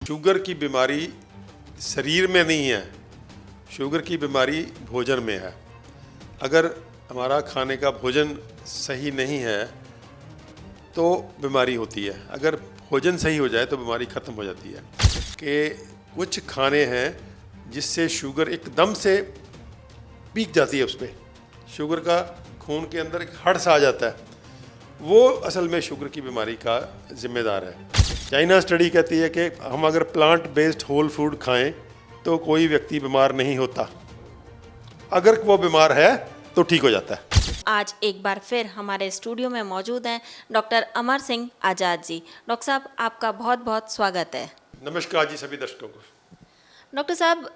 Sugar की बीमारी शरीर में नहीं है, शुगर की बीमारी भोजन में है। अगर हमारा खाने का भोजन सही नहीं है तो बीमारी होती है, अगर भोजन सही हो जाए तो बीमारी ख़त्म हो जाती है। कि कुछ खाने हैं जिससे शुगर एकदम से पीक जाती है, उस पर शुगर का खून के अंदर एक हड़ सा आ जाता है, वो असल में शुगर की बीमारी का ज़िम्मेदार है। चाइना स्टडी कहती है कि हम अगर प्लांट बेस्ड होल फूड खाएं तो कोई व्यक्ति बीमार नहीं होता, अगर वो बीमार है तो ठीक हो जाता है। आज एक बार फिर हमारे स्टूडियो में मौजूद हैं डॉक्टर अमर सिंह आज़ाद जी। डॉक्टर साहब, आपका बहुत बहुत स्वागत है। नमस्कार जी सभी दर्शकों को। डॉक्टर साहब,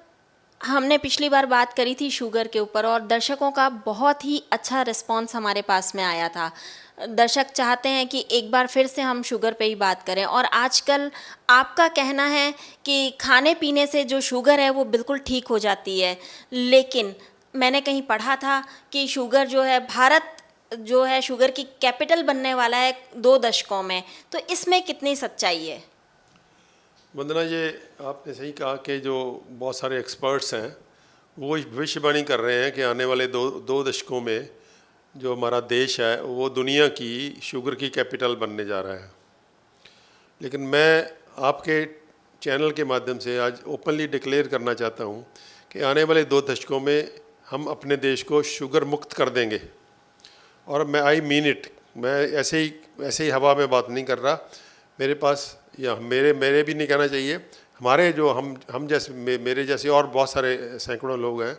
हमने पिछली बार बात करी थी शुगर के ऊपर और दर्शकों का बहुत ही अच्छा रिस्पांस हमारे पास में आया था। दर्शक चाहते हैं कि एक बार फिर से हम शुगर पे ही बात करें, और आजकल आपका कहना है कि खाने पीने से जो शुगर है वो बिल्कुल ठीक हो जाती है, लेकिन मैंने कहीं पढ़ा था कि शुगर जो है, भारत जो है शुगर की कैपिटल बनने वाला है 2 दशकों में, तो इसमें कितनी सच्चाई है? वंदना, ये आपने सही कहा कि जो बहुत सारे एक्सपर्ट्स हैं वो भविष्यवाणी कर रहे हैं कि आने वाले दो दशकों में जो हमारा देश है वो दुनिया की शुगर की कैपिटल बनने जा रहा है। लेकिन मैं आपके चैनल के माध्यम से आज ओपनली डिक्लेयर करना चाहता हूँ कि आने वाले 2 दशकों में हम अपने देश को शुगर मुक्त कर देंगे। और मैं आई मीन इट, मैं ऐसे ही हवा में बात नहीं कर रहा। मेरे पास या मेरे भी नहीं कहना चाहिए, हमारे जो हम जैसे मेरे जैसे और बहुत सारे सैकड़ों लोग हैं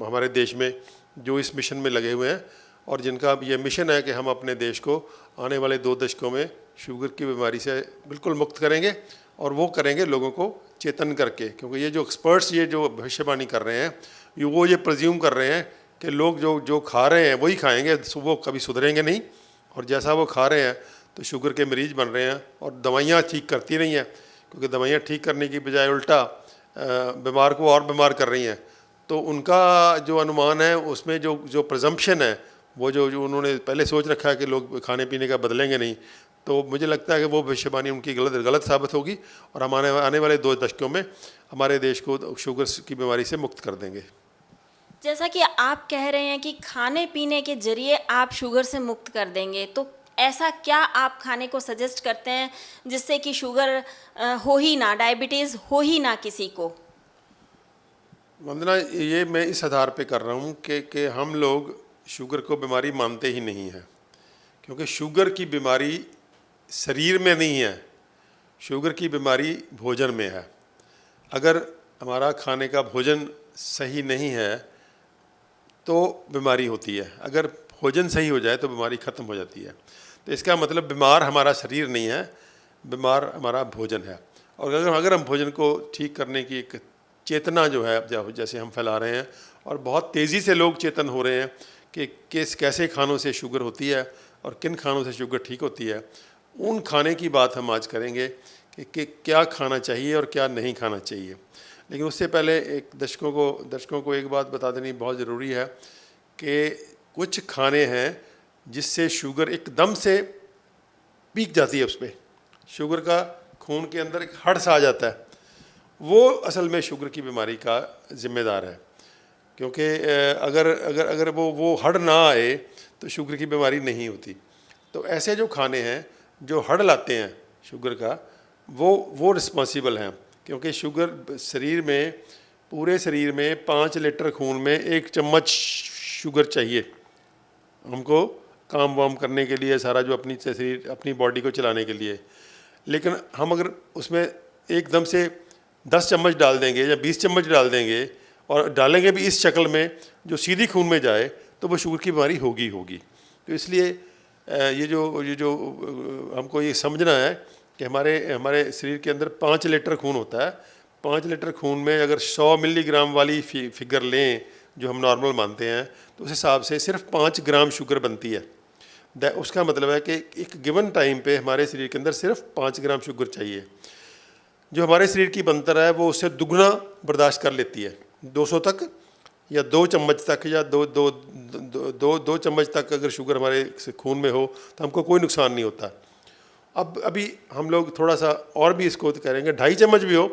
हमारे देश में जो इस मिशन में लगे हुए हैं, और जिनका ये मिशन है कि हम अपने देश को आने वाले 2 दशकों में शुगर की बीमारी से बिल्कुल मुक्त करेंगे। और वो करेंगे लोगों को चेतन करके, क्योंकि ये जो एक्सपर्ट्स ये जो भविष्यवाणी कर रहे हैं वो ये प्रिज्यूम कर रहे हैं कि लोग जो खा रहे हैं वही खाएंगे, वो कभी सुधरेंगे नहीं, और जैसा वो खा रहे हैं तो शुगर के मरीज बन रहे हैं। और दवाइयाँ ठीक करती नहीं हैं, क्योंकि दवाइयाँ ठीक करने की बजाय उल्टा बीमार को और बीमार कर रही हैं। तो उनका जो अनुमान है उसमें जो प्रजम्पशन है वो जो उन्होंने पहले सोच रखा है कि लोग खाने पीने का बदलेंगे नहीं, तो मुझे लगता है कि वो भविष्यवाणी उनकी गलत साबित होगी, और हम आने वाले 2 दशकों में हमारे देश को शुगर की बीमारी से मुक्त कर देंगे। जैसा कि आप कह रहे हैं कि खाने पीने के जरिए आप शुगर से मुक्त कर देंगे, तो ऐसा क्या आप खाने को सजेस्ट करते हैं जिससे कि शुगर हो ही ना, डायबिटीज़ हो ही ना किसी को? वंदना, ये मैं इस आधार पे कर रहा हूँ कि हम लोग शुगर को बीमारी मानते ही नहीं हैं, क्योंकि शुगर की बीमारी शरीर में नहीं है, शुगर की बीमारी भोजन में है। अगर हमारा खाने का भोजन सही नहीं है तो बीमारी होती है, अगर भोजन सही हो जाए तो बीमारी ख़त्म हो जाती है। तो इसका मतलब बीमार हमारा शरीर नहीं है, बीमार हमारा भोजन है। और अगर हम भोजन को ठीक करने की एक चेतना जो है जैसे हम फैला रहे हैं, और बहुत तेज़ी से लोग चेतन हो रहे हैं कि कैसे खानों से शुगर होती है और किन खानों से शुगर ठीक होती है, उन खाने की बात हम आज करेंगे कि क्या खाना चाहिए और क्या नहीं खाना चाहिए। लेकिन उससे पहले एक दर्शकों को एक बात बता देनी बहुत ज़रूरी है कि कुछ खाने हैं जिससे शुगर एकदम से पीक जाती है, उस पर शुगर का खून के अंदर एक हड़ सा आ जाता है, वो असल में शुगर की बीमारी का ज़िम्मेदार है। क्योंकि अगर वो हड़ ना आए तो शुगर की बीमारी नहीं होती। तो ऐसे जो खाने हैं जो हड़ लाते हैं शुगर का, वो रिस्पॉन्सिबल हैं, क्योंकि शुगर शरीर में, पूरे शरीर में 5 लीटर खून में 1 चम्मच शुगर चाहिए हमको काम वाम करने के लिए, सारा जो अपनी बॉडी को चलाने के लिए। लेकिन हम अगर उसमें एकदम से 10 चम्मच डाल देंगे या 20 चम्मच डाल देंगे, और डालेंगे भी इस शक्ल में जो सीधी खून में जाए, तो वो शुगर की बीमारी होगी। तो इसलिए ये जो हमको ये समझना है कि हमारे शरीर के अंदर 5 लीटर खून होता है। 5 लीटर खून में अगर 100 मिलीग्राम वाली फिगर लें जो हम नॉर्मल मानते हैं, तो उस हिसाब से सिर्फ 5 ग्राम शुगर बनती है। उसका मतलब है कि एक गिवन टाइम पे हमारे शरीर के अंदर सिर्फ 5 ग्राम शुगर चाहिए। जो हमारे शरीर की बनतर है वो उससे दुगना बर्दाश्त कर लेती है, 200 तक या 2 चम्मच तक, या दो चम्मच तक अगर शुगर हमारे खून में हो तो हमको कोई नुकसान नहीं होता। अब अभी हम लोग थोड़ा सा और भी इसको करेंगे, 2.5 चम्मच भी हो,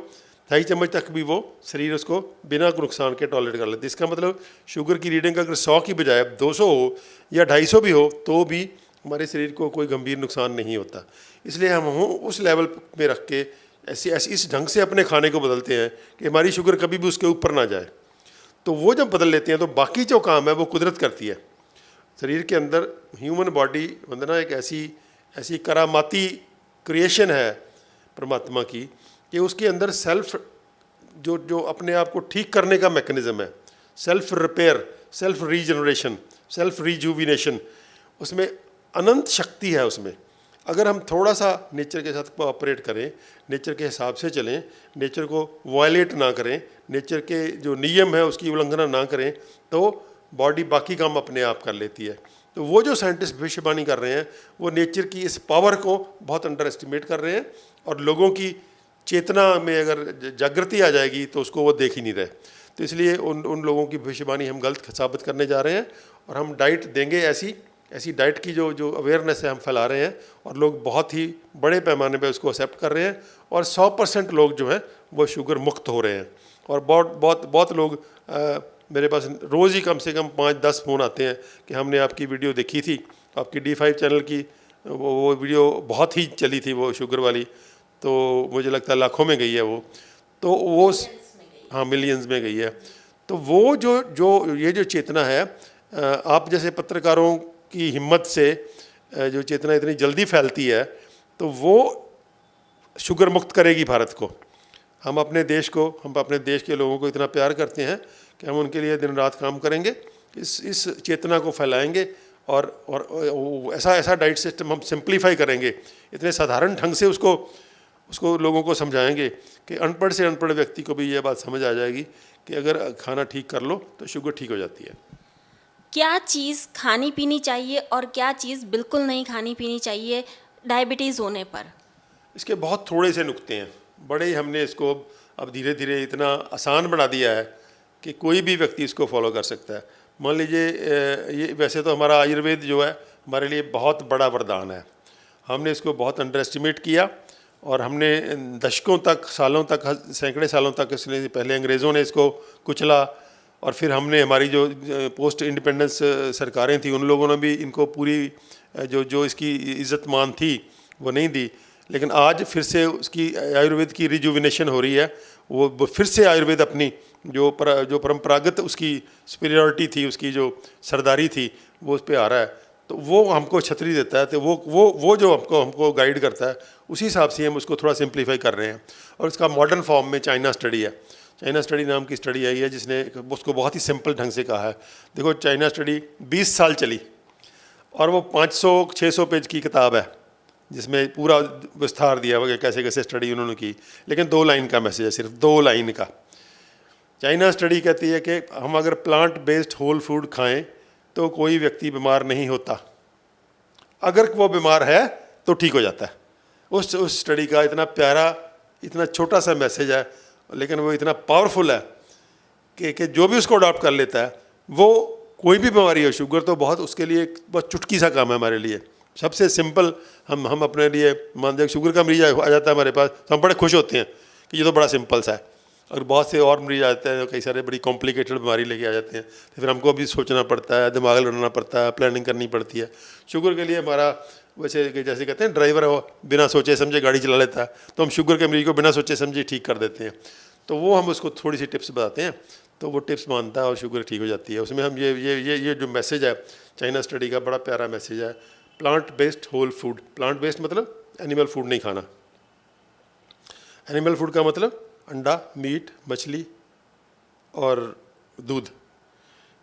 2.5 चम्मच तक भी वो शरीर उसको बिना नुकसान के टॉलरेट कर लेते। इसका मतलब शुगर की रीडिंग अगर 100 की बजाय 200 हो या 250 भी हो तो भी हमारे शरीर को कोई गंभीर नुकसान नहीं होता। इसलिए हम उस लेवल में रख के ऐसी इस ढंग से अपने खाने को बदलते हैं कि हमारी शुगर कभी भी उसके ऊपर ना जाए। तो वो जब बदल लेते हैं तो बाकी जो काम है वो कुदरत करती है। शरीर के अंदर ह्यूमन बॉडी वंदना एक ऐसी करामाती क्रिएशन है परमात्मा की कि उसके अंदर सेल्फ जो अपने आप को ठीक करने का मैकेनिज़्म है, self repair, self regeneration, self rejuvenation, उसमें अनंत शक्ति है उसमें। अगर हम थोड़ा सा नेचर के साथ कोऑपरेट करें, नेचर के हिसाब से चलें, नेचर को वायलेट ना करें, नेचर के जो नियम है उसकी उल्लंघना ना करें, तो बॉडी बाकी काम अपने आप कर लेती है। तो वो जो साइंटिस्ट भविष्यवाणी कर रहे हैं वो नेचर की इस पावर को बहुत अंडर एस्टिमेट कर रहे हैं, और लोगों की चेतना में अगर जागृति आ जाएगी तो उसको वो देख ही नहीं रहे। तो इसलिए उन लोगों की भविष्यवाणी हम गलत साबित करने जा रहे हैं, और हम डाइट देंगे ऐसी डाइट की जो अवेयरनेस है हम फैला रहे हैं, और लोग बहुत ही बड़े पैमाने पे उसको एक्सेप्ट कर रहे हैं, और 100% लोग जो हैं वो शुगर मुक्त हो रहे हैं। और बहुत लोग मेरे पास रोज़ ही कम से कम 5-10 फ़ोन आते हैं कि हमने आपकी वीडियो देखी थी, आपकी D5 चैनल की वो वीडियो बहुत ही चली थी वो शुगर वाली, तो मुझे लगता है लाखों में गई है वो, तो वो हाँ मिलियंस में गई है। तो वो जो ये जो चेतना है, आप जैसे पत्रकारों की हिम्मत से जो चेतना इतनी जल्दी फैलती है, तो वो शुगर मुक्त करेगी भारत को। हम अपने देश के लोगों को इतना प्यार करते हैं कि हम उनके लिए दिन रात काम करेंगे, इस चेतना को फैलाएंगे, और ऐसा डाइट सिस्टम हम सिंप्लीफाई करेंगे, इतने साधारण ढंग से उसको लोगों को समझाएंगे कि अनपढ़ से अनपढ़ व्यक्ति को भी ये बात समझ आ जाएगी कि अगर खाना ठीक कर लो तो शुगर ठीक हो जाती है। क्या चीज़ खानी पीनी चाहिए और क्या चीज़ बिल्कुल नहीं खानी पीनी चाहिए डायबिटीज़ होने पर? इसके बहुत थोड़े से नुक्ते हैं, बड़े ही हमने इसको अब धीरे धीरे इतना आसान बना दिया है कि कोई भी व्यक्ति इसको फॉलो कर सकता है। मान लीजिए ये वैसे तो हमारा आयुर्वेद जो है हमारे लिए बहुत बड़ा वरदान है, हमने इसको बहुत अंडर एस्टिमेट किया, और हमने दशकों तक, सालों तक, सैकड़े सालों तक इसने पहले अंग्रेज़ों ने इसको कुचला, और फिर हमने हमारी जो पोस्ट इंडिपेंडेंस सरकारें थी उन लोगों ने भी इनको पूरी जो इसकी इज़्ज़त मान थी वो नहीं दी। लेकिन आज फिर से उसकी आयुर्वेद की रिजुविनेशन हो रही है, वो फिर से आयुर्वेद अपनी जो परंपरागत उसकी सुपीरियरिटी थी, उसकी जो सरदारी थी, वो उस पर आ रहा है। तो वो हमको छतरी देता है, तो वो जो हमको गाइड करता है, उसी हिसाब से हम उसको थोड़ा सिंप्लीफाई कर रहे हैं। और इसका मॉडर्न फॉर्म में चाइना स्टडी है, चाइना स्टडी नाम की स्टडी आई है जिसने उसको बहुत ही सिंपल ढंग से कहा है। देखो चाइना स्टडी 20 साल चली, और वो 500-600 पेज की किताब है जिसमें पूरा विस्तार दिया हुआ कि कैसे कैसे स्टडी उन्होंने की, लेकिन 2 लाइन का मैसेज है, सिर्फ 2 लाइन का। चाइना स्टडी कहती है कि हम अगर प्लांट बेस्ड होल फूड खाएं तो कोई व्यक्ति बीमार नहीं होता, अगर वो बीमार है तो ठीक हो जाता है। उस स्टडी का इतना प्यारा, इतना छोटा सा मैसेज है, लेकिन वो इतना पावरफुल है कि जो भी उसको अडॉप्ट कर लेता है, वो कोई भी बीमारी हो, शुगर तो बहुत उसके लिए बहुत चुटकी सा काम है हमारे लिए, सबसे सिंपल। हम अपने लिए मान लीजिए शुगर का मरीज आ जाता है हमारे पास तो हम बड़े खुश होते हैं कि ये तो बड़ा सिंपल सा है, और बहुत से और मरीज आते हैं कई सारे बड़ी कॉम्प्लिकेटेड बीमारी लेके आ जाते हैं, तो फिर हमको भी सोचना पड़ता है, दिमाग लड़ना पड़ता है, प्लानिंग करनी पड़ती है। शुगर के लिए हमारा वैसे जैसे कहते हैं ड्राइवर हो बिना सोचे समझे गाड़ी चला लेता है, तो हम शुगर के मरीज को बिना सोचे समझे ठीक कर देते हैं। तो वो हम उसको थोड़ी सी टिप्स बताते हैं, तो वो टिप्स मानता है और शुगर ठीक हो जाती है। उसमें हम ये जो मैसेज है चाइना स्टडी का, बड़ा प्यारा मैसेज है, plant based whole food. Plant based मतलब एनिमल फूड नहीं खाना। एनिमल फूड का मतलब अंडा, मीट, मछली और दूध,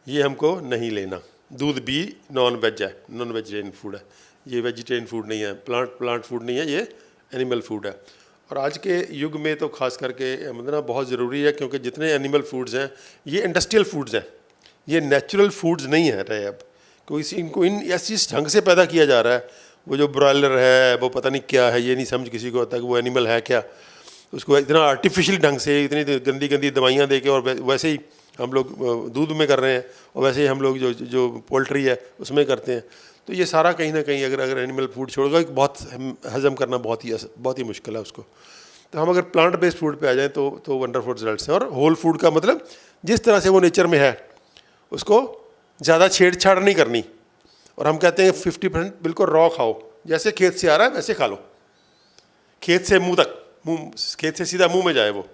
ये हमको नहीं लेना। दूध भी नॉन वेज है, नॉन वेजिटेरियन फूड है, ये वेजिटेरियन फूड नहीं है, प्लांट फूड नहीं है, ये एनिमल फूड है। और आज के युग में तो खास करके मतलब बहुत ज़रूरी है, क्योंकि जितने एनिमल फूड्स हैं ये इंडस्ट्रियल फूड्स हैं, ये नेचुरल फूड्स नहीं है रहे अब, क्योंकि इनको ऐसी ढंग से पैदा किया जा रहा है। वो जो ब्रॉयलर है वो पता नहीं क्या है, ये नहीं समझ किसी को आता कि वो एनिमल है क्या, उसको इतना आर्टिफिशियल ढंग से इतनी गंदी गंदी दवाइयाँ दे के, और वैसे ही हम लोग दूध में कर रहे हैं, और वैसे ही हम लोग जो पोल्ट्री है उसमें करते हैं। तो ये सारा कहीं ना कहीं अगर एनिमल फूड छोड़ेगा, बहुत हजम करना बहुत ही मुश्किल है उसको। तो हम अगर प्लांट बेस्ड फूड पे आ जाएं तो वंडरफुल रिजल्ट्स हैं। और होल फूड का मतलब जिस तरह से वो नेचर में है उसको ज़्यादा छेड़छाड़ नहीं करनी। और हम कहते हैं 50% बिल्कुल रॉ खाओ, जैसे खेत से आ रहा है वैसे खा लो, खेत से मुंह तक, खेत से सीधा मुंह में जाए वो।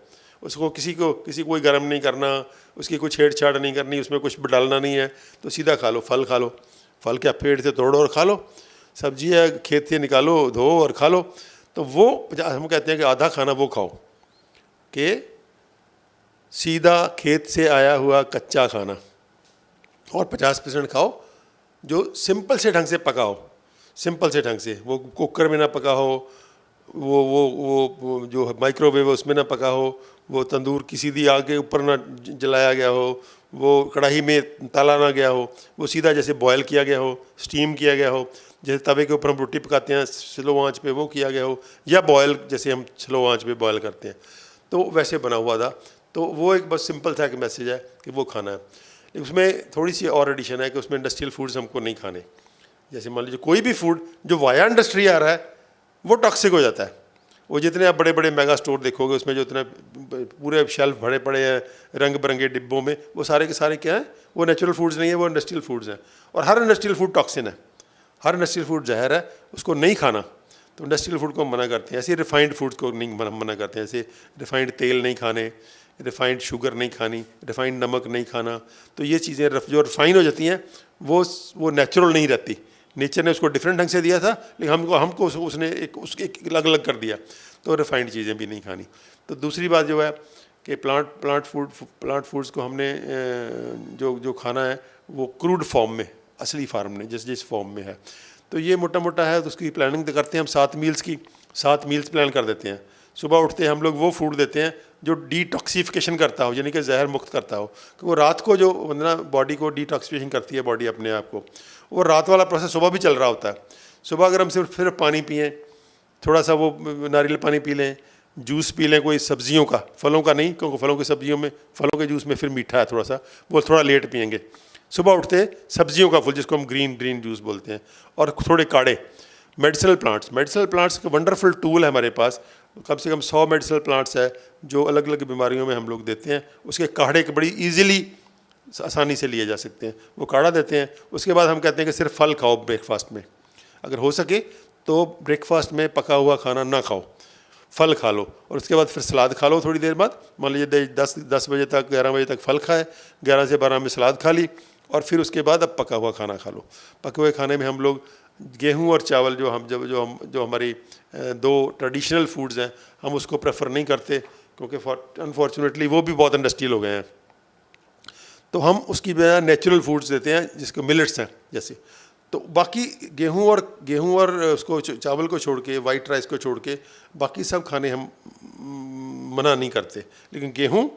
उसको किसी को कोई गर्म नहीं करना, उसकी कोई छेड़छाड़ नहीं करनी, उसमें कुछ डालना नहीं है, तो सीधा खा लो। फल खा लो, फल क्या पेड़ से तोड़ो और खा लो, सब्जी है खेत से निकालो, धो और खा लो। तो वो हम कहते हैं कि आधा खाना वो खाओ कि सीधा खेत से आया हुआ कच्चा खाना, और 50% खाओ जो सिंपल से ढंग से पका हो, सिंपल से ढंग से, वो कुकर में ना पका हो, वो जो माइक्रोवेव है उसमें ना पका हो, वो तंदूर की सीधी आग के ऊपर ना जलाया गया हो, वो कढ़ाई में तला ना गया हो, वो सीधा जैसे बॉयल किया गया हो, स्टीम किया गया हो, जैसे तवे के ऊपर हम रोटी पकाते हैं स्लो आंच पे वो किया गया हो, या बॉयल जैसे हम स्लो आंच पे बॉयल करते हैं, तो वैसे बना हुआ था। तो वो एक बस सिंपल सा एक मैसेज है कि वो खाना है। उसमें थोड़ी सी और एडिशन है कि उसमें इंडस्ट्रियल फूड्स हमको नहीं खाने। जैसे मान लीजिए कोई भी फूड जो वाया इंडस्ट्री आ रहा है वो टॉक्सिक हो जाता है। वो जितने आप बड़े बड़े मेगा स्टोर देखोगे उसमें जो इतने पूरे शेल्फ भरे पड़े हैं रंग बिरंगे डिब्बों में, वो सारे के सारे क्या हैं, वो नेचुरल फूड्स नहीं है, वो इंडस्ट्रियल फूड्स हैं। और हर इंडस्ट्रियल फूड टॉक्सिन है, हर इंडस्ट्रियल फूड जहर है, उसको नहीं खाना। तो इंडस्ट्रियल फूड को हम मना करते हैं। ऐसे रिफाइंड फूड्स को नहीं मना करते हैं, ऐसे रिफाइंड तेल नहीं खाने, रिफाइंड शुगर नहीं खानी, रिफाइंड नमक नहीं खाना। तो ये चीज़ें जो रिफाइन हो जाती हैं वो नेचुरल नहीं रहती। नेचर ने उसको डिफरेंट ढंग से दिया था, लेकिन हमको उसने एक अलग अलग कर दिया। तो रिफाइंड चीज़ें भी नहीं खानी। तो दूसरी बात जो है कि प्लांट फूड्स को हमने जो खाना है वो क्रूड फॉर्म में, असली फार्म में, जिस फॉर्म में है। तो ये मोटा मोटा है। तो उसकी प्लानिंग तो करते हैं हम 7 मील्स प्लान कर देते हैं। सुबह उठते हैं हम लोग वो फूड देते हैं जो डिटॉक्सिफिकेशन करता हो, यानी कि जहर मुक्त करता हो। कि वो रात को जो बॉडी को डिटॉक्सिफिकेशन करती है बॉडी अपने आप को, वो रात वाला प्रोसेस सुबह भी चल रहा होता है। सुबह अगर हम सिर्फ पानी पिएँ, थोड़ा सा वो नारियल पानी पी लें, जूस पी लें कोई सब्जियों का, फलों का नहीं, क्योंकि फलों के जूस में फिर मीठा है थोड़ा सा, वो थोड़ा लेट पिएंगे। सुबह उठते सब्जियों का फूल, जिसको हम ग्रीन जूस बोलते हैं, और थोड़े काढ़े। मेडिसिनल प्लांट्स का वंडरफुल टूल है हमारे पास। कम से कम 100 मेडिसिनल प्लांट्स है जो अलग अलग बीमारियों में हम लोग देते हैं। उसके काढ़े के बड़ी ईजिली आसानी से लिए जा सकते हैं, वो काढ़ा देते हैं। उसके बाद हम कहते हैं कि सिर्फ फल खाओ ब्रेकफास्ट में, अगर हो सके तो ब्रेकफास्ट में पका हुआ खाना ना खाओ, फल खा लो। और उसके बाद फिर सलाद खा लो थोड़ी देर बाद। मान लीजिए 10 बजे तक 11 बजे तक फल खाए, 11 से 12 में सलाद खा ली, और फिर उसके बाद अब पका हुआ खाना खा लो। पके हुए खाने में हम लोग गेहूं और चावल जो हमारी 2 ट्रेडिशनल फूड्स हैं, हम उसको प्रेफर नहीं करते, क्योंकि अनफॉर्चुनेटली वो भी बहुत इंडस्ट्रियल हो गए हैं। तो हम उसकी बजाय नेचुरल फूड्स देते हैं, जिसको मिलेट्स हैं जैसे। तो बाकी गेहूं और उसको चावल को छोड़ के, वाइट राइस को छोड़ के, बाकी सब खाने हम मना नहीं करते। लेकिन गेहूं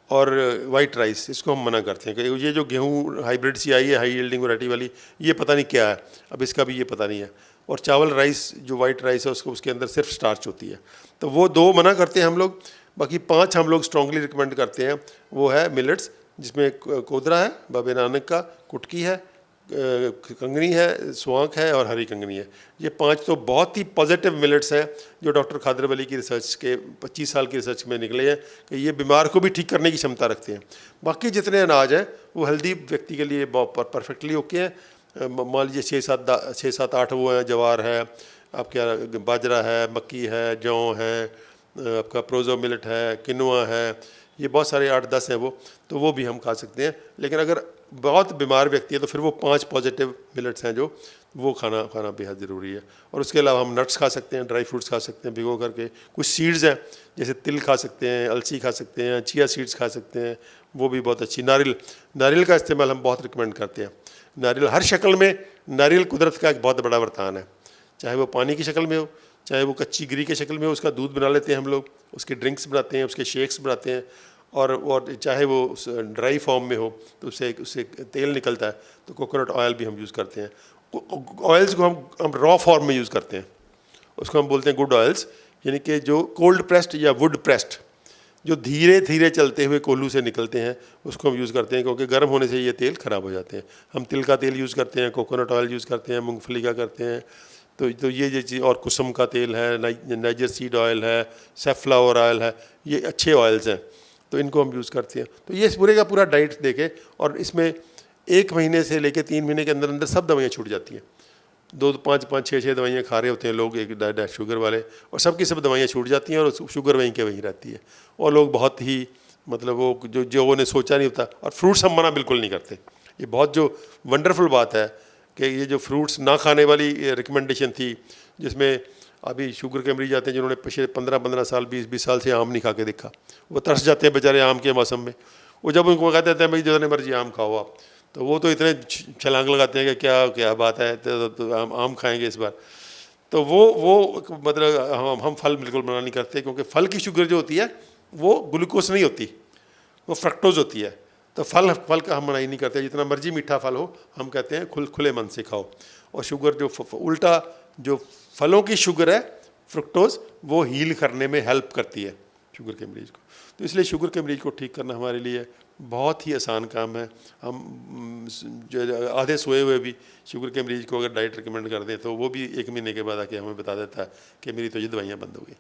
और वाइट राइस, इसको हम मना करते हैं कि ये जो गेहूं हाइब्रिड सी आई है, हाई यील्डिंग वैरायटी वाली, ये पता नहीं क्या है, अब इसका भी ये पता नहीं है। और चावल राइस जो वाइट राइस है उसके अंदर सिर्फ स्टार्च होती है। तो वो 2 मना करते हैं हम लोग। बाकी 5 हम लोग स्ट्रांगली रिकमेंड करते हैं। वो है मिलेट्स, जिसमें कोदरा है, बाबे नानक का, कुटकी है, कंगनी है, स्वांक है और हरी कंगनी है। ये 5 तो बहुत ही पॉजिटिव मिलेट्स हैं जो डॉक्टर खादर वली की रिसर्च के 25 साल की रिसर्च में निकले हैं कि ये बीमार को भी ठीक करने की क्षमता रखते हैं। बाकी जितने अनाज हैं वो हेल्दी व्यक्ति के लिए परफेक्टली ओके हैं। मान लीजिए 6-7-8 वो हैं, जवार है, आपका बाजरा है, मक्की है, जौ है, आपका प्रोजो मिलेट है, किनुआ है, ये बहुत सारे 8-10 हैं तो वो भी हम खा सकते हैं। लेकिन अगर बहुत बीमार व्यक्ति है तो फिर वो 5 पॉजिटिव मिलेट्स हैं जो वो खाना बेहद ज़रूरी है। और उसके अलावा हम नट्स खा सकते हैं, ड्राई फ्रूट्स खा सकते हैं भिगो करके। कुछ सीड्स हैं जैसे तिल खा सकते हैं, अलसी खा सकते हैं, चिया सीड्स खा सकते हैं, वो भी बहुत अच्छी। नारियल का इस्तेमाल हम बहुत रिकमेंड करते हैं। नारियल हर शक्ल में, नारियल कुदरत का एक बहुत बड़ा वरदान है, चाहे वो पानी की शक्ल में हो, चाहे वो कच्ची गिरी की शक्ल में हो, उसका दूध बना लेते हैं हम लोग, उसके ड्रिंक्स बनाते हैं, उसके शेक्स बनाते हैं। और चाहे वो ड्राई फॉर्म में हो तो उससे तेल निकलता है, तो कोकोनट ऑयल भी हम यूज़ करते हैं। ऑयल्स को हम रॉ फॉर्म में यूज़ करते हैं, उसको हम बोलते हैं गुड ऑयल्स, यानी कि जो कोल्ड प्रेस्ड या वुड प्रेस्ड, जो धीरे धीरे चलते हुए कोल्हू से निकलते हैं उसको हम यूज़ करते हैं, क्योंकि गर्म होने से ये तेल ख़राब हो जाते हैं। हम तिल का तेल यूज़ करते हैं, कोकोनट ऑयल यूज़ करते हैं, मूंगफली का करते हैं, तो ये चीज़, और कुसुम का तेल है, नाइजर सीड ऑयल है, सैफ्लावर ऑयल है, ये अच्छे ऑयल्स हैं, तो इनको हम यूज़ करते हैं। तो ये पूरे का पूरा डाइट देके, और इसमें 1 महीने से लेकर 3 महीने के अंदर अंदर सब दवाइयाँ छूट जाती हैं। 2-5-6 दवाइयाँ खा रहे होते हैं लोग, एक डायट शुगर वाले, और सबकी सब दवाइयाँ छूट जाती हैं, और शुगर वहीं के वहीं रहती है। और लोग बहुत ही मतलब वो जो उन्हें सोचा नहीं होता, और फ्रूट्स हम मना बिल्कुल नहीं करते। ये बहुत जो वंडरफुल बात है कि ये जो फ्रूट्स ना खाने वाली रिकमेंडेशन थी, जिसमें अभी शुगर के मरीज आते हैं जिन्होंने पिछले 15-15 साल 20-20 साल से आम नहीं खा के देखा, वो तरस जाते हैं बेचारे आम के मौसम में। वो जब उनको कहते हैं भाई जितने मर्जी आम खाओ आप, तो वो तो इतने छलांग लगाते हैं कि क्या क्या बात है, तो आम खाएंगे इस बार। तो वो मतलब हम फल बिल्कुल मना नहीं करते, क्योंकि फल की शुगर जो होती है वो ग्लूकोज नहीं होती, वो फ्रक्टोज होती है। तो फल का हम मना ही नहीं करते, जितना मर्जी मीठा फल हो हम कहते हैं खुले मन से खाओ। और शुगर जो उल्टा जो फलों की शुगर है फ्रुक्टोज, वो हील करने में हेल्प करती है शुगर के मरीज़ को। तो इसलिए शुगर के मरीज़ को ठीक करना हमारे लिए बहुत ही आसान काम है। हम जो आधे सोए हुए भी शुगर के मरीज़ को अगर डाइट रिकमेंड कर दें, तो वो भी 1 महीने के बाद आके हमें बता देता है कि मेरी तो ये दवाइयाँ बंद हो गई।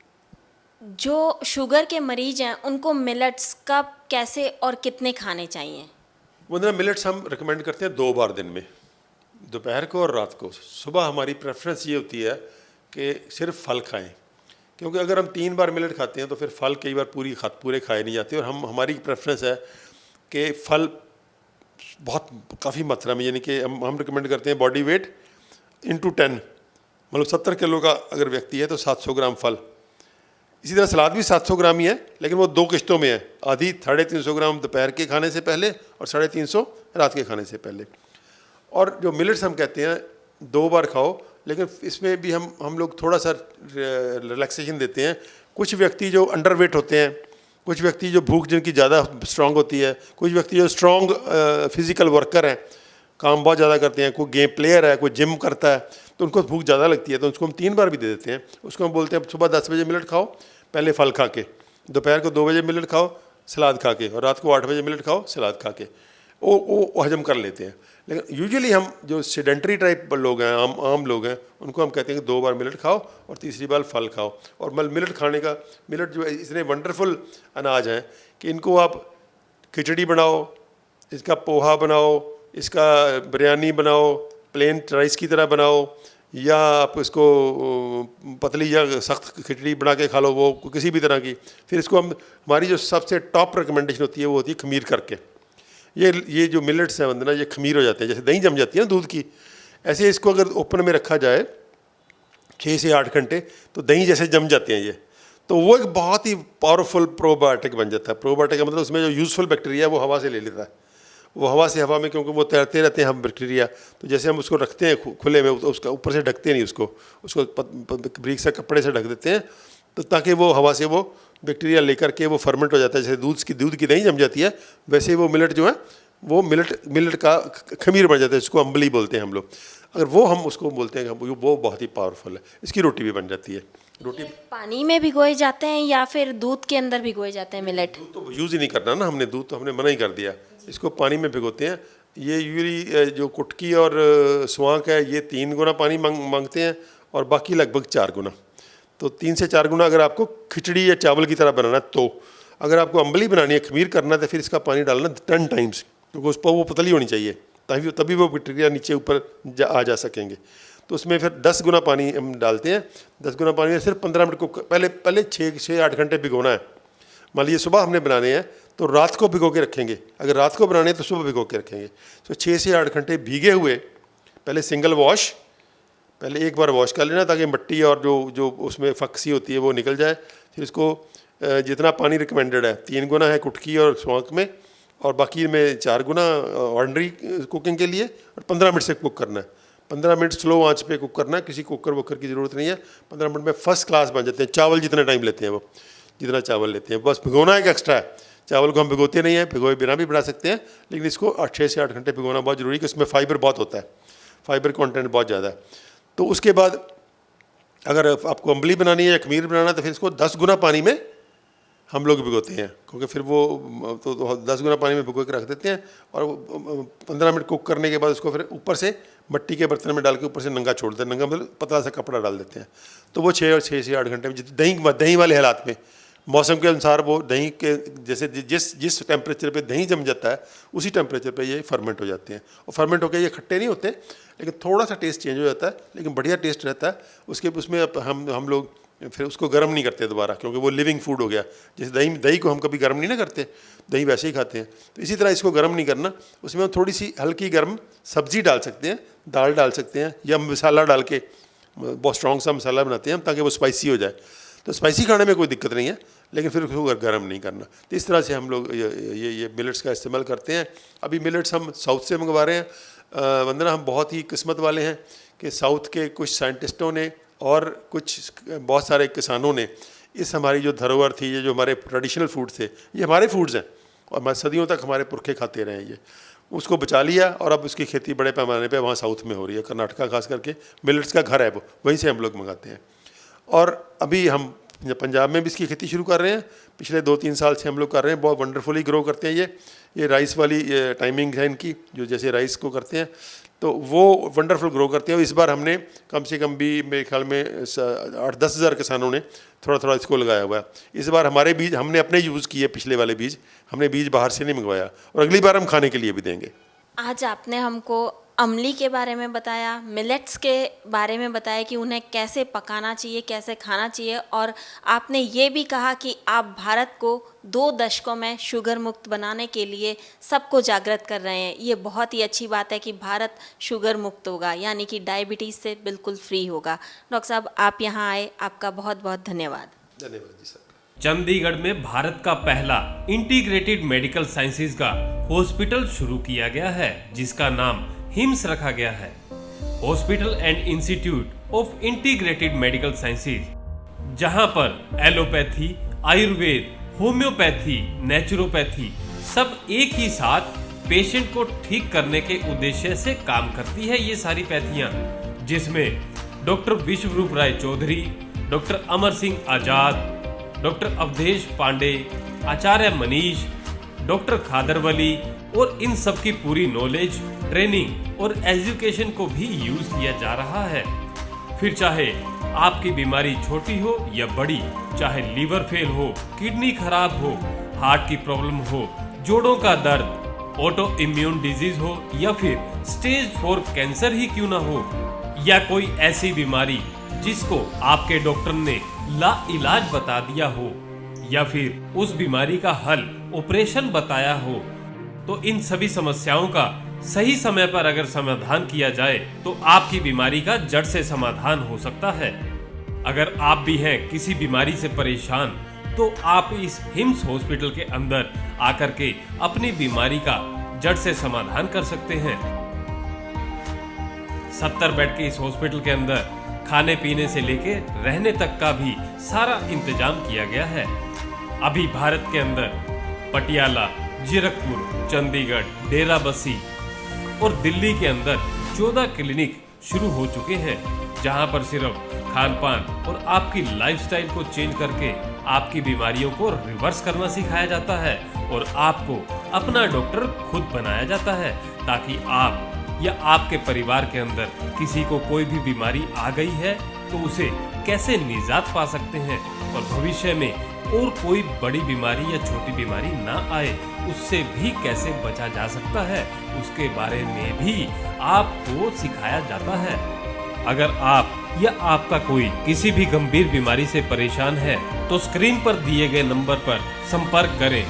जो शुगर के मरीज हैं उनको मिलेट्स कब, कैसे और कितने खाने चाहिए? वंदना, मिलेट्स हम रिकमेंड करते हैं 2 बार दिन में, दोपहर को और रात को। सुबह हमारी प्रेफरेंस ये होती है कि सिर्फ फल खाएं, क्योंकि अगर हम 3 बार मिलेट खाते हैं तो फिर फल कई बार पूरे खाए नहीं जाते। और हमारी प्रेफरेंस है कि फल बहुत काफ़ी मात्रा में, यानी कि हम रिकमेंड करते हैं बॉडी वेट इंटू 10, मतलब 70 किलो का अगर व्यक्ति है तो 700 ग्राम फल। इसी तरह सलाद भी 700 ग्राम ही है, लेकिन वो 2 किश्तों में है, आधी 350 ग्राम दोपहर के खाने से पहले और 350 रात के खाने से पहले। और जो मिलेट्स हम कहते हैं 2 बार खाओ, लेकिन इसमें भी हम लोग थोड़ा सा रिलैक्सेशन देते हैं। कुछ व्यक्ति जो अंडरवेट होते हैं, कुछ व्यक्ति जो भूख जिनकी ज़्यादा स्ट्रांग होती है, कुछ व्यक्ति जो स्ट्रांग फिजिकल वर्कर हैं, काम बहुत ज़्यादा करते हैं, कोई गेम प्लेयर है, कोई जिम करता है, तो उनको भूख ज़्यादा लगती है, तो उसको हम 3 बार भी दे देते हैं। उसको हम बोलते हैं सुबह 10 बजे मिलेट खाओ, पहले फल खा के, दोपहर को 2 बजे मिलेट खाओ सलाद खा के, और रात को 8 बजे मिलेट खाओ सलाद खा के। वो हजम कर लेते हैं। लेकिन यूजुअली हम जो सेडेंटरी टाइप लोग हैं, आम लोग हैं, उनको हम कहते हैं कि 2 बार मिलेट खाओ और तीसरी बार फल खाओ। और मिलेट खाने का, मिलेट जो इतने वंडरफुल अनाज हैं कि इनको आप खिचड़ी बनाओ, इसका पोहा बनाओ, इसका बिरयानी बनाओ, प्लेन राइस की तरह बनाओ, या आप इसको पतली या सख्त खिचड़ी बना के खा लो, वो किसी भी तरह की। फिर इसको हमारी जो सबसे टॉप रिकमेंडेशन होती है वो होती है खमीर करके। ये जो मिलेट्स हैं वंदना, ये खमीर हो जाते हैं, जैसे दही जम जाती है ना दूध की, ऐसे इसको अगर ओपन में रखा जाए 6 से 8 घंटे तो दही जैसे जम जाते हैं ये। तो वो एक बहुत ही पावरफुल प्रोबायोटिक बन जाता है। प्रोबायोटिक का मतलब उसमें जो यूज़फुल बैक्टीरिया है वो हवा से ले लेता है, वो हवा में, क्योंकि वो तैरते रहते हैं हम बैक्टीरिया, तो जैसे हम उसको रखते हैं खुले में, तो उसका ऊपर से ढकते नहीं, उसको ब्रीक से कपड़े से ढक देते हैं, तो ताकि वो हवा से वो बैक्टीरिया लेकर के वो फर्मेंट हो जाता है। जैसे दूध की दही जम जाती है, वैसे वो मिलेट जो है वो मिलेट का खमीर बन जाता है, जिसको अम्बली बोलते हैं हम लोग। अगर वो हम उसको बोलते हैं वो बहुत ही पावरफुल है। इसकी रोटी भी बन जाती है। रोटी पानी में भिगोए जाते हैं या फिर दूध के अंदर भिगोए जाते हैं मिलेट? दूध तो यूज़ ही नहीं करना ना हमने, दूध तो हमने मना ही कर दिया। इसको पानी में भिगोते हैं। ये यूजली जो कुटकी और स्वांक है ये 3 गुना पानी मांगते हैं, और बाकी लगभग 4 गुना। तो 3 से 4 गुना अगर आपको खिचड़ी या चावल की तरह बनाना है, तो अगर आपको अम्बली बनानी है, खमीर करना है, तो फिर इसका पानी डालना 10 टाइम्स, क्योंकि उस पर वो पतली होनी चाहिए, तभी वो बैक्टीरिया नीचे ऊपर आ जा सकेंगे। तो उसमें फिर 10 गुना पानी हम डालते हैं। 10 गुना पानी में सिर्फ 15 मिनट को पहले 6 से 8 घंटे भिगोना है। मान लीजिए सुबह हमने बनाने हैं तो रात को भिगो के रखेंगे, अगर रात को बनाने हैं तो सुबह भिगो के रखेंगे। तो 6 से 8 घंटे भीगे हुए, पहले सिंगल वॉश, पहले एक बार वॉश कर लेना ताकि मिट्टी और जो उसमें फक्सी होती है वो निकल जाए। फिर इसको जितना पानी रिकमेंडेड है 3 गुना है कुटकी और स्वांक में, और बाकी में 4 गुना ऑर्डनरी कुकिंग के लिए, और 15 मिनट से कुक करना है। 15 मिनट स्लो आंच पे कुक करना है, किसी कुकर वुकर की ज़रूरत नहीं है। 15 मिनट में फर्स्ट क्लास बन जाते हैं। चावल जितना टाइम लेते हैं वो, जितना चावल लेते हैं, बस भिगोना एक एक्स्ट्रा है। चावल को हम भिगोते नहीं हैं, भिगोए बिना भी बना सकते हैं, लेकिन इसको 6 से 8 घंटे भिगोना बहुत ज़रूरी है, कि उसमें फाइबर बहुत होता है, फाइबर कंटेंट बहुत ज़्यादा है। तो उसके बाद अगर आपको अम्बली बनानी है या खमीर बनाना है तो फिर इसको 10 गुना पानी में हम लोग भिगोते हैं, क्योंकि फिर वो तो 10 गुना पानी में भिगो के रख देते हैं और 15 मिनट कुक करने के बाद उसको फिर ऊपर से मट्टी के बर्तन में डाल के ऊपर से नंगा छोड़ देते हैं। नंगा मतलब पतला सा कपड़ा डाल देते हैं, तो वो 6 से 8 घंटे में दही वाले हालात में मौसम के अनुसार वो दही के जैसे जिस टेम्परेचर पे दही जम जाता है उसी टेम्परेचर पे ये फर्मेंट हो जाते हैं। और फर्मेंट होकर ये खट्टे नहीं होते, लेकिन थोड़ा सा टेस्ट चेंज हो जाता है, लेकिन बढ़िया टेस्ट रहता है उसके। उसमें हम लोग फिर उसको गर्म नहीं करते दोबारा, क्योंकि वो लिविंग फूड हो गया। जैसे दही को हम कभी गर्म नहीं ना करते, दही वैसे ही खाते हैं, तो इसी तरह इसको गर्म नहीं करना। उसमें हम थोड़ी सी हल्की गर्म सब्जी डाल सकते हैं, दाल डाल सकते हैं, या मसाला डाल के बहुत स्ट्रॉन्ग सा मसाला बनाते हैं हम, ताकि वो स्पाइसी हो जाए। तो स्पाइसी खाने में कोई दिक्कत नहीं है, लेकिन फिर उसको गर्म नहीं करना। तो इस तरह से हम लोग ये मिलेट्स का इस्तेमाल करते हैं। अभी मिलेट्स हम साउथ से मंगवा रहे हैं। वंदना, हम बहुत ही किस्मत वाले हैं कि साउथ के कुछ साइंटिस्टों ने और कुछ बहुत सारे किसानों ने इस हमारी जो धरोहर थी, ये जो हमारे ट्रेडिशनल फूड थे, ये हमारे फूड्स हैं और हमारे सदियों तक हमारे पुरखे खाते रहे हैं, ये उसको बचा लिया और अब उसकी खेती बड़े पैमाने पे वहाँ साउथ में हो रही है। कर्नाटका खास करके मिलेट्स का घर है वो, वहीं से हम लोग मंगाते हैं। और अभी हम पंजाब में भी इसकी खेती शुरू कर रहे हैं, पिछले 2-3 साल से हम लोग कर रहे हैं। बहुत वंडरफुली ग्रो करते हैं ये राइस वाली टाइमिंग है इनकी, जो जैसे राइस को करते हैं तो वो वंडरफुल ग्रो करते हैं। इस बार हमने कम से कम भी मेरे ख्याल में 8-10 हज़ार किसानों ने थोड़ा थोड़ा इसको लगाया हुआ है। इस बार हमारे बीज हमने अपने यूज़ किए, पिछले वाले बीज हमने बीज बाहर से नहीं मंगवाया, और अगली बार हम खाने के लिए भी देंगे। आज आपने हमको अमली के बारे में बताया, मिलेट्स के बारे में बताया कि उन्हें कैसे पकाना चाहिए, कैसे खाना चाहिए, और आपने ये भी कहा कि आप भारत को 2 दशकों में शुगर मुक्त बनाने के लिए सबको जागृत कर रहे हैं। ये बहुत ही अच्छी बात है कि भारत शुगर मुक्त होगा, यानी कि डायबिटीज़ से बिल्कुल फ्री होगा। डॉक्टर साहब, आप यहाँ आए, आपका बहुत बहुत धन्यवाद। धन्यवाद जी सर। चंडीगढ़ में भारत का पहला इंटीग्रेटेड मेडिकल साइंसेज का हॉस्पिटल शुरू किया गया है, जिसका नाम हिम्स रखा गया है। Hospital and institute of integrated medical sciences, जहां पर एलोपैथी, आयुर्वेद, होम्योपैथी, नेचुरोपैथी सब एक ही साथ पेशेंट को ठीक करने के उद्देश्य से काम करती है। ये सारी पैथियां, जिसमें डॉक्टर विश्वरूप राय चौधरी, डॉक्टर अमर सिंह आजाद, डॉक्टर अवधेश पांडे, आचार्य मनीष, डॉक्टर खादरवली, और इन सब की पूरी नॉलेज, ट्रेनिंग और एजुकेशन को भी यूज किया जा रहा है। फिर चाहे आपकी बीमारी छोटी हो या बड़ी, चाहे लीवर फेल हो, किडनी खराब हो, हार्ट की प्रॉब्लम हो, जोड़ों का दर्द, ऑटो इम्यून डिजीज हो, या फिर स्टेज 4 कैंसर ही क्यों ना हो, या कोई ऐसी बीमारी जिसको आपके डॉक्टर ने लाइलाज बता दिया हो, या फिर उस बीमारी का हल ऑपरेशन बताया हो, तो इन सभी समस्याओं का सही समय पर अगर समाधान किया जाए तो आपकी बीमारी का जड़ से समाधान हो सकता है। अगर आप भी हैं किसी बीमारी से परेशान, तो आप इस हिम्स हॉस्पिटल के अंदर आकर के अपनी बीमारी का जड़ से समाधान कर सकते हैं। 70 बेड के इस हॉस्पिटल के अंदर खाने पीने से लेके रहने तक का भी सारा इंतजाम किया गया है। अभी भारत के अंदर पटियाला, जीरकपुर, चंडीगढ़, डेराबस्सी और दिल्ली के अंदर 14 क्लिनिक शुरू हो चुके हैं, जहां पर सिर्फ खान पान और आपकी लाइफस्टाइल को चेंज करके आपकी बीमारियों को रिवर्स करना सिखाया जाता है और आपको अपना डॉक्टर खुद बनाया जाता है, ताकि आप या आपके परिवार के अंदर किसी को कोई भी बीमारी आ गई है तो उसे कैसे निजात पा सकते हैं और भविष्य में और कोई बड़ी बीमारी या छोटी बीमारी ना आए, उससे भी कैसे बचा जा सकता है, उसके बारे में भी आपको सिखाया जाता है। अगर आप या आपका कोई किसी भी गंभीर बीमारी से परेशान है तो स्क्रीन पर दिए गए नंबर पर संपर्क करें